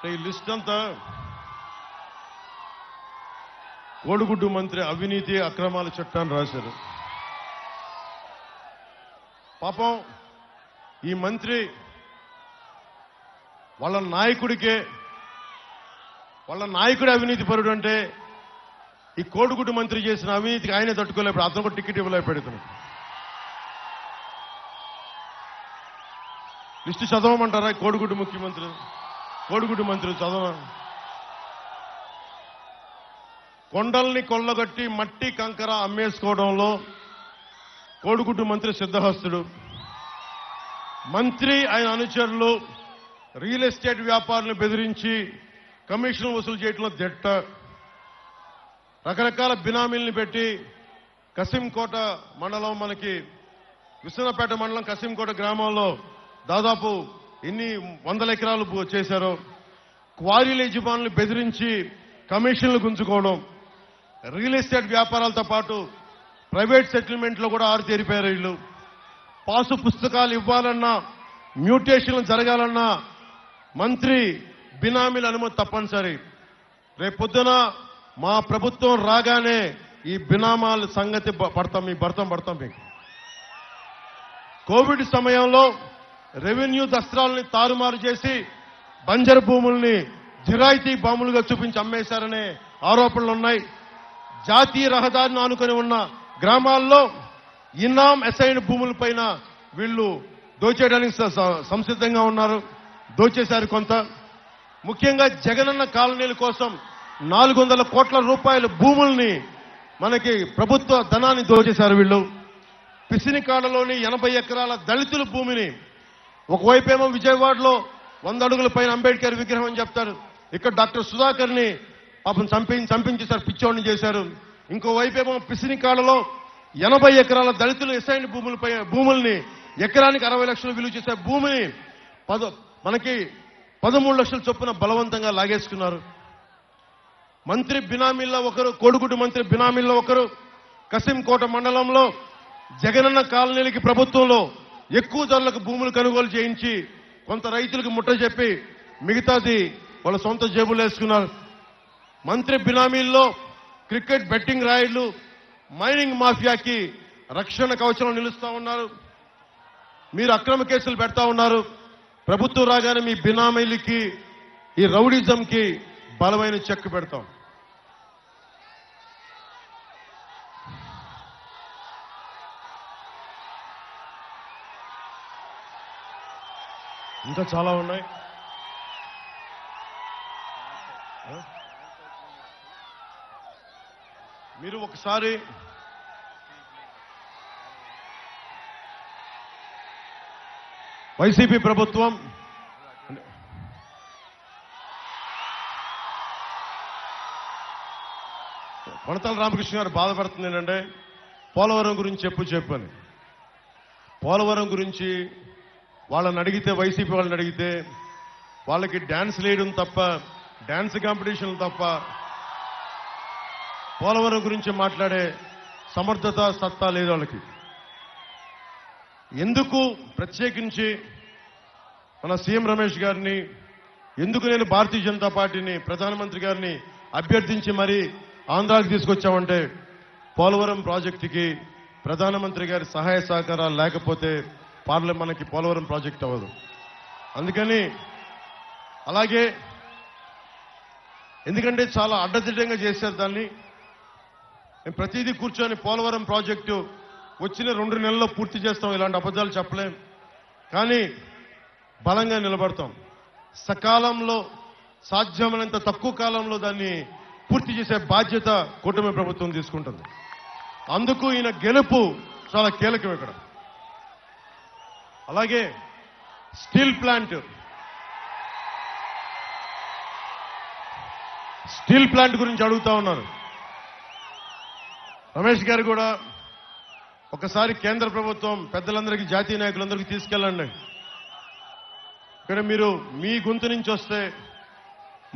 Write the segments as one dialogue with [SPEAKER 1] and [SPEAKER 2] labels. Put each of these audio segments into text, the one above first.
[SPEAKER 1] ఈ లిస్ట్ అంతా కోడిగుడ్డు మంత్రి అవినీతి అక్రమాల చట్టాన్ని రాశారు. పాపం ఈ మంత్రి వాళ్ళ నాయకుడి అవినీతి పరుడు అంటే ఈ కోడిగుడ్డు మంత్రి చేసిన అవినీతికి ఆయనే తట్టుకోలేడు. అతను కూడా టికెట్ ఇవ్వలేకపోతున్నాడు. లిస్టు చదవమంటారా? కోడిగుడ్డు మంత్రి చదవ. కొండల్ని కొల్లగొట్టి మట్టి కంకర అమ్మేసుకోవడంలో కోడిగుడ్డు మంత్రి సిద్ధహస్తుడు. మంత్రి ఆయన అనుచరులు రియల్ ఎస్టేట్ వ్యాపారులను బెదిరించి కమిషన్ వసూలు చేయడంలో దిట్ట. రకరకాల బినామీల్ని పెట్టి కసింకోట మండలం, మనకి విశ్వనాథపేట మండలం కసింకోట గ్రామంలో దాదాపు ఎన్ని వందల ఎకరాలు చేశారో. క్వారీల యజమానులు బెదిరించి కమిషన్లు గుంజుకోవడం. రియల్ ఎస్టేట్ వ్యాపారాలతో పాటు ప్రైవేట్ సెటిల్మెంట్లో కూడా ఆరుతేరిపోయారు వీళ్ళు. పాసు పుస్తకాలు ఇవ్వాలన్నా, మ్యూటేషన్లు జరగాలన్నా మంత్రి బినామీల అనుమతి తప్పనిసరి. రేపొద్దున మా ప్రభుత్వం రాగానే ఈ బినామాల సంగతి పడతాం మీకు. కోవిడ్ సమయంలో రెవెన్యూ దస్త్రాలని తారుమారు చేసి బంజరు భూముల్ని జిరాయితీ భూములుగా చూపించి అమ్మేశారనే ఆరోపణలు ఉన్నాయి. జాతీయ రహదారిని ఆనుకొని ఉన్న గ్రామాల్లో ఇనాం అసైన్ భూములపైన వీళ్ళు దోచేయడానికి సంసిద్ధంగా ఉన్నారు. దోచేశారు కొంత. ముఖ్యంగా జగనన్న కాలనీల కోసం 400 కోట్ల రూపాయల భూముల్ని, మనకి ప్రభుత్వ ధనాన్ని దోచేశారు వీళ్ళు. పిసినికాడలోని 80 ఎకరాల దళితుల భూమిని, ఒకవైపేమో విజయవాడలో 100 అడుగుల పైన అంబేద్కర్ విగ్రహం అని చెప్తారు. ఇక్కడ డాక్టర్ సుధాకర్ ని పాపం చంపించేశారు, పిచ్చోడిని చేశారు. ఇంకోవైపేమో పిసినికాడలో 80 ఎకరాల దళితులు ఎసైన్ భూముల్ని ఎకరానికి 60 లక్షలు విలువ చేసే భూమిని మనకి 13 లక్షల చొప్పున బలవంతంగా లాగేసుకున్నారు. మంత్రి బినామీల్లో ఒకరు, కోడిగుడ్డు మంత్రి బినామీల్లో ఒకరు కసింకోట మండలంలో జగనన్న కాలనీలకి ప్రభుత్వంలో ఎక్కువ ధరలకు భూములు కొనుగోలు చేయించి కొంత రైతులకు ముట్ట చెప్పి మిగతాది వాళ్ళ సొంత జేబులు వేసుకున్నారు. మంత్రి బినామీల్లో క్రికెట్ బెట్టింగ్ రాయిళ్లు, మైనింగ్ మాఫియాకి రక్షణ కవచంలో నిలుస్తా ఉన్నారు. మీరు అక్రమ కేసులు పెడతా ఉన్నారు. ప్రభుత్వం రాగానే మీ బినామీలకి, ఈ రౌడిజంకి బలమైన చెక్ పెడతాం. ఇంకా చాలా ఉన్నాయి. మీరు ఒకసారి వైసీపీ ప్రభుత్వం కొనతల రామకృష్ణ గారు బాధపడుతుంది ఏంటంటే పోలవరం గురించి చెప్పని. పోలవరం గురించి వాళ్ళని అడిగితే, వైసీపీ వాళ్ళని అడిగితే వాళ్ళకి డ్యాన్స్ వేయడం తప్ప, డ్యాన్స్ కాంపిటీషన్లు తప్ప పోలవరం గురించి మాట్లాడే సమర్థత, సత్తా లేదు వాళ్ళకి. ఎందుకు ప్రత్యేకించి మన సీఎం రమేష్ గారిని, ఎందుకు నేను భారతీయ జనతా పార్టీని, ప్రధానమంత్రి గారిని అభ్యర్థించి మరీ ఆంధ్రాకి తీసుకొచ్చామంటే, పోలవరం ప్రాజెక్టుకి ప్రధానమంత్రి గారి సహాయ సహకారాలు లేకపోతే మనకి పోలవరం ప్రాజెక్ట్ అవ్వదు. అందుకని అలాగే ఎందుకంటే చాలా అడ్డదిడ్డంగా చేశారు దాన్ని. ప్రతిదీ కూర్చొని పోలవరం ప్రాజెక్టు వచ్చిన 2 నెలల్లో పూర్తి చేస్తాం, ఇలాంటి అబద్ధాలు చెప్పలేం. కానీ బలంగా నిలబడతాం. సకాలంలో, సాధ్యమైనంత తక్కువ కాలంలో దాన్ని పూర్తి చేసే బాధ్యత కూటమి ప్రభుత్వం తీసుకుంటుంది. అందుకు ఈయన గెలుపు చాలా కీలకం ఇక్కడ. అలాగే స్టీల్ ప్లాంట్ గురించి అడుగుతా ఉన్నారు. రమేష్ గారు కూడా ఒకసారి కేంద్ర ప్రభుత్వం పెద్దలందరికీ, జాతీయ నాయకులందరికీ తీసుకెళ్ళండి. ఇక్కడ మీరు మీ గొంతు నుంచి వస్తే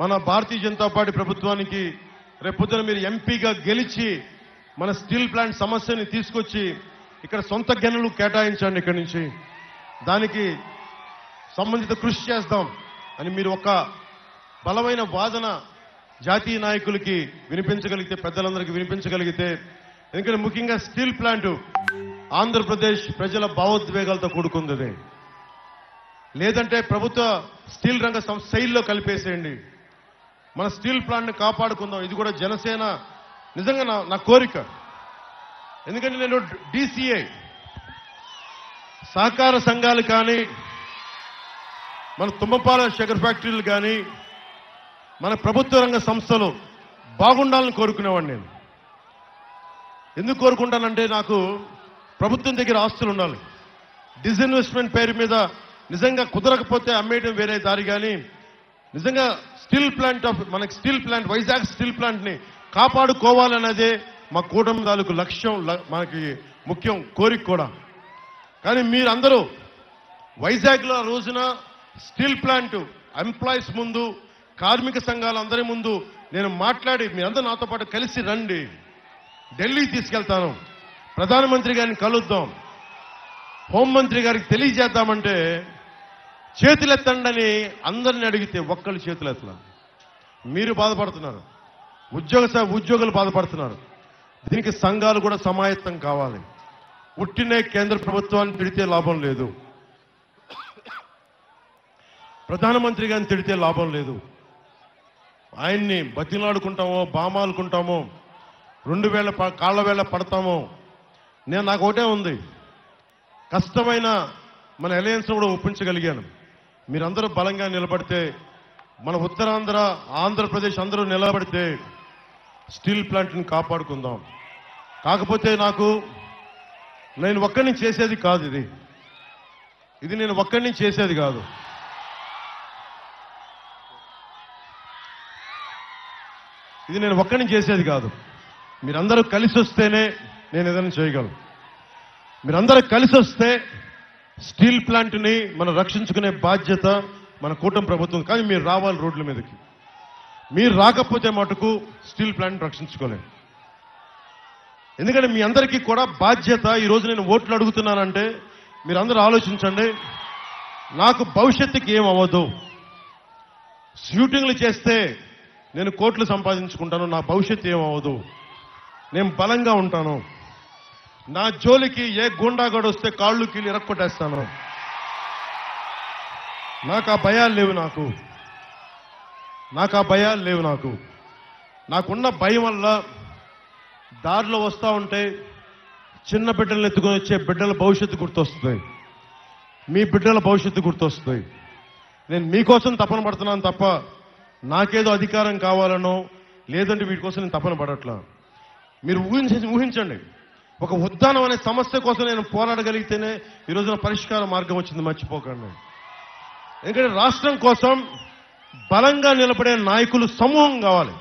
[SPEAKER 1] మన భారతీయ జనతా పార్టీ ప్రభుత్వానికి రేపొద్దున మీరు ఎంపీగా గెలిచి మన స్టీల్ ప్లాంట్ సమస్యని తీసుకొచ్చి ఇక్కడ సొంత గనులు కేటాయించండి. ఇక్కడి నుంచి దానికి సంబంధిత కృషి చేస్తాం అని మీరు బలమైన వాదన జాతీయ నాయకులకి వినిపించగలిగితే, పెద్దలందరికీ వినిపించగలిగితే, ఎందుకంటే ముఖ్యంగా స్టీల్ ప్లాంట్ ఆంధ్రప్రదేశ్ ప్రజల భావోద్వేగాలతో కూడుకుంది. లేదంటే ప్రభుత్వ స్టీల్ రంగ శైలిలో కలిపేసేయండి. మన స్టీల్ ప్లాంట్ని కాపాడుకుందాం. ఇది కూడా జనసేన నిజంగా నా కోరిక. ఎందుకంటే నేను DCI సహకార సంఘాలు కానీ, మన తుమ్మపాల షుగర్ ఫ్యాక్టరీలు కానీ, మన ప్రభుత్వ రంగ సంస్థలు బాగుండాలని కోరుకునేవాడిని. నేను ఎందుకు కోరుకుంటానంటే, నాకు ప్రభుత్వం దగ్గర ఆస్తులు ఉండాలి. డిస్ఇన్వెస్ట్మెంట్ పేరు మీద నిజంగా కుదరకపోతే అమ్మేయడం వేరే దారి, కానీ నిజంగా మనకి స్టీల్ ప్లాంట్, వైజాగ్ స్టీల్ ప్లాంట్ని కాపాడుకోవాలన్నదే మా కూటమి తాలూకు లక్ష్యం, మనకి ముఖ్యం, కోరిక కూడా. కానీ మీరందరూ వైజాగ్లో రోజున స్టీల్ ప్లాంట్ ఎంప్లాయీస్ ముందు, కార్మిక సంఘాలందరి ముందు నేను మాట్లాడి, మీరందరూ నాతో పాటు కలిసి రండి, ఢిల్లీ తీసుకెళ్తాను, ప్రధానమంత్రి గారిని కలుద్దాం, హోంమంత్రి గారికి తెలియజేద్దామంటే చేతులెత్తండి అని అందరిని అడిగితే ఒక్కళ్ళు చేతులెత్తలా. మీరు బాధపడుతున్నారు, ఉద్యోగులు బాధపడుతున్నారు. దీనికి సంఘాలు కూడా సమాయత్తం కావాలి. పుట్టినే కేంద్ర ప్రభుత్వాన్ని తిడితే లాభం లేదు, ప్రధానమంత్రి గారిని తిడితే లాభం లేదు. ఆయన్ని బతిలాడుకుంటామో, బామాలుకుంటామో, 2000 కాళ్ల వేళ పడతామో. నాకు ఒకటే ఉంది, కష్టమైన మన అలయన్స్ కూడా ఒప్పించగలిగాను. మీరందరూ బలంగా నిలబడితే, మన ఉత్తరాంధ్ర, ఆంధ్రప్రదేశ్ అందరూ నిలబడితే స్టీల్ ప్లాంట్ని కాపాడుకుందాం. కాకపోతే నేను ఒక్కడిని చేసేది కాదు, ఇది నేను ఒక్కడిని చేసేది కాదు. మీరందరూ కలిసి వస్తేనే నేను ఏదైనా చేయగలను. మీరందరూ కలిసి వస్తే స్టీల్ ప్లాంట్ని మనం రక్షించుకునే బాధ్యత మన కూటమి ప్రభుత్వం. కానీ మీరు రావాలి రోడ్ల మీదకి. మీరు రాకపోతే మటుకు స్టీల్ ప్లాంట్ రక్షించుకోలేము. ఎందుకంటే మీ అందరికీ కూడా బాధ్యత. ఈరోజు నేను ఓట్లు అడుగుతున్నానంటే మీరందరూ ఆలోచించండి, నాకు భవిష్యత్తుకి ఏం అవ్వదు. షూటింగ్లు చేస్తే నేను కోట్లు సంపాదించుకుంటాను, నా భవిష్యత్తు ఏం అవ్వదు. నేను బలంగా ఉంటాను. నా జోలికి ఏ గుండాగాడు వస్తే కాళ్ళు కీళ్ళు ఇరక్కొట్టేస్తాను. నాకు ఆ భయాలు లేవు. నాకున్న భయం వల్ల దారిలో వస్తూ ఉంటే చిన్న బిడ్డలను ఎత్తుకొని వచ్చే బిడ్డల భవిష్యత్తు గుర్తొస్తుంది, మీ బిడ్డల భవిష్యత్తు గుర్తొస్తుంది. నేను మీకోసం తపన పడుతున్నాను తప్ప నాకేదో అధికారం కావాలనో, లేదంటే వీటి కోసం నేను తపన పడట్లా. మీరు ఊహించండి, ఒక ఉద్దానం అనే సమస్య కోసం నేను పోరాడగలిగితేనే ఈ రోజున పరిష్కార మార్గం వచ్చింది, మర్చిపోకండి. ఎందుకంటే రాష్ట్రం కోసం బలంగా నిలబడే నాయకులు సమూహం కావాలి.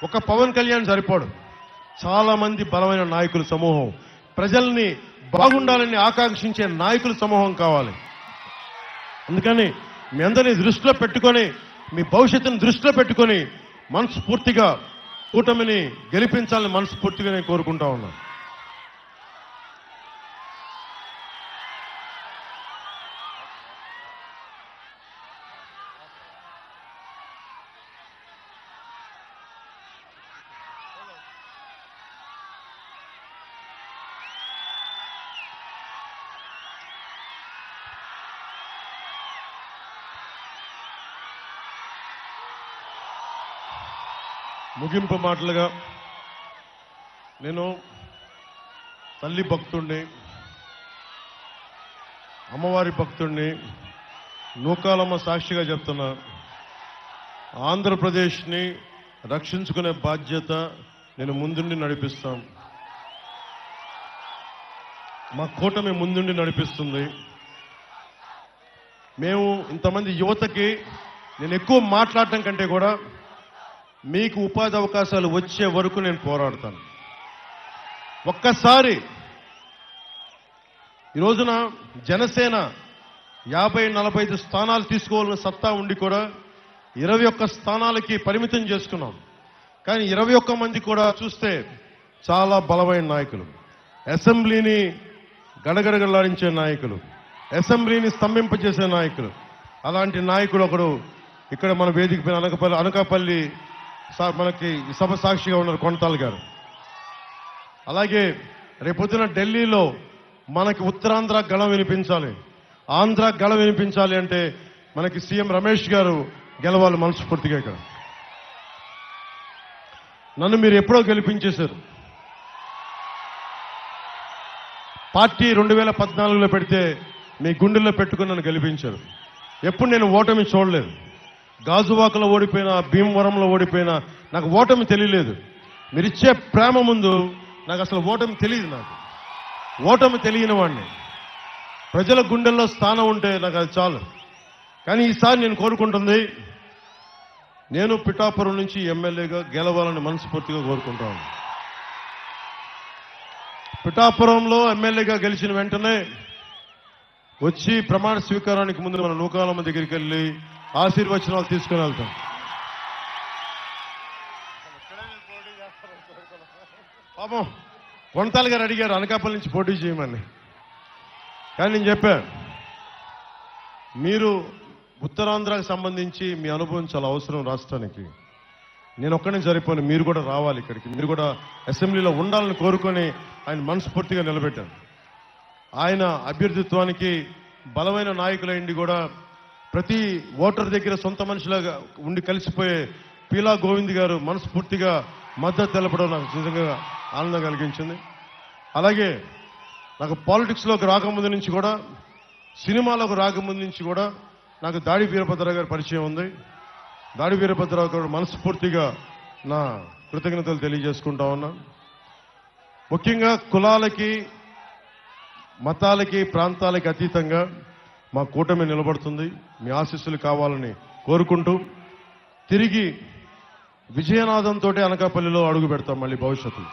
[SPEAKER 1] ఒక పవన్ కళ్యాణ్ సరిపోడు, చాలా మంది బలమైన నాయకుల సమూహం, ప్రజల్ని బాగుండాలని ఆకాంక్షించే నాయకుల సమూహం కావాలి. అందుకని మీ అందరినీ దృష్టిలో పెట్టుకొని, మీ భవిష్యత్తును దృష్టిలో పెట్టుకొని మనస్ఫూర్తిగా కూటమిని గెలిపించాలని మనస్ఫూర్తిగా నేను కోరుకుంటా ఉన్నాను. ముగింపు మాటలుగా, నేను తల్లి భక్తుడిని, అమ్మవారి భక్తుడిని, నూకాలమ్మ సాక్షిగా చెప్తున్నా, ఆంధ్రప్రదేశ్ని రక్షించుకునే బాధ్యత నేను ముందుండి నడిపిస్తాం. మా కూటమి ముందుండి నడిపిస్తుంది. మేము ఇంతమంది యువతకి నేను ఎక్కువ మాట్లాడటం కంటే కూడా మీకు ఉపాధి అవకాశాలు వచ్చే వరకు నేను పోరాడతాను. ఒక్కసారి ఈ రోజున జనసేన 50-45 స్థానాలు తీసుకోవాలని సత్తా ఉండి కూడా 21 స్థానాలకి పరిమితం చేసుకున్నాం. కానీ 21 మంది కూడా చూస్తే చాలా బలమైన నాయకులు, అసెంబ్లీని గడగడగలాడించే నాయకులు, అసెంబ్లీని స్తంభింపజేసే నాయకులు. అలాంటి నాయకుడు ఒకడు ఇక్కడ మన వేదిక పైన అనకాపల్లి మనకి సభ సాక్షిగా ఉన్నారు కొనతాల్ గారు. అలాగే రేపొద్దున ఢిల్లీలో మనకి ఉత్తరాంధ్ర గళం వినిపించాలి, ఆంధ్ర గళం వినిపించాలి అంటే మనకి సీఎం రమేష్ గారు గెలవాలి మనస్ఫూర్తిగా. ఇక్కడ నన్ను మీరు ఎప్పుడో గెలిపించేశారు. పార్టీ 2014లో పెడితే మీ గుండెల్లో పెట్టుకుని నన్ను గెలిపించారు. ఎప్పుడు నేను ఓటమి చూడలేదు. గాజువాకలో ఓడిపోయినా, భీమవరంలో ఓడిపోయినా నాకు ఓటమి తెలియలేదు. మీరిచ్చే ప్రేమ ముందు నాకు అసలు ఓటమి తెలియదు. నాకు ఓటమి తెలియని వాడిని. ప్రజల గుండెల్లో స్థానం ఉంటే నాకు అది చాలు. కానీ ఈసారి నేను కోరుకుంటుంది, నేను పిఠాపురం నుంచి ఎమ్మెల్యేగా గెలవాలని మనస్ఫూర్తిగా కోరుకుంటాను. పిఠాపురంలో ఎమ్మెల్యేగా గెలిచిన వెంటనే వచ్చి ప్రమాణ స్వీకారానికి ముందు మన నూకాలమ్మ దగ్గరికి వెళ్ళి ఆశీర్వచనాలు తీసుకుని వెళ్తాం. పాపం కొనతాల్ గారు అడిగారు అనకాపల్లి నుంచి పోటీ చేయమని. కానీ నేను చెప్పాను, మీరు ఉత్తరాంధ్రకు సంబంధించి మీ అనుభవం చాలా అవసరం రాష్ట్రానికి. నేను ఒక్కనే సరిపోను, మీరు కూడా రావాలి ఇక్కడికి, మీరు కూడా అసెంబ్లీలో ఉండాలని కోరుకొని ఆయన మనస్ఫూర్తిగా నిలబెట్టాను. ఆయన అభ్యర్థిత్వానికి బలమైన నాయకులైండి కూడా ప్రతి ఓటర్ దగ్గర సొంత మనుషులాగా ఉండి కలిసిపోయే పీలా గోవింద్ గారు మనస్ఫూర్తిగా మద్దతు తెలపడం నాకు నిజంగా ఆనందం కలిగించింది. అలాగే నాకు పాలిటిక్స్లోకి రాకముందు నుంచి కూడా, సినిమాలోకి రాకముందు నుంచి కూడా నాకు దాడి వీరభద్రరావు గారి పరిచయం ఉంది. దాడి వీరభద్రరావు గారు మనస్ఫూర్తిగా నా కృతజ్ఞతలు తెలియజేసుకుంటా ఉన్నా. ముఖ్యంగా కులాలకి, మతాలకి, ప్రాంతాలకి అతీతంగా మా కూటమి నిలబడుతుంది. మీ ఆశీస్సులు కావాలని కోరుకుంటూ తిరిగి విజయనాదంతో అనకాపల్లిలో అడుగు పెడతాం మళ్ళీ భవిష్యత్తులో.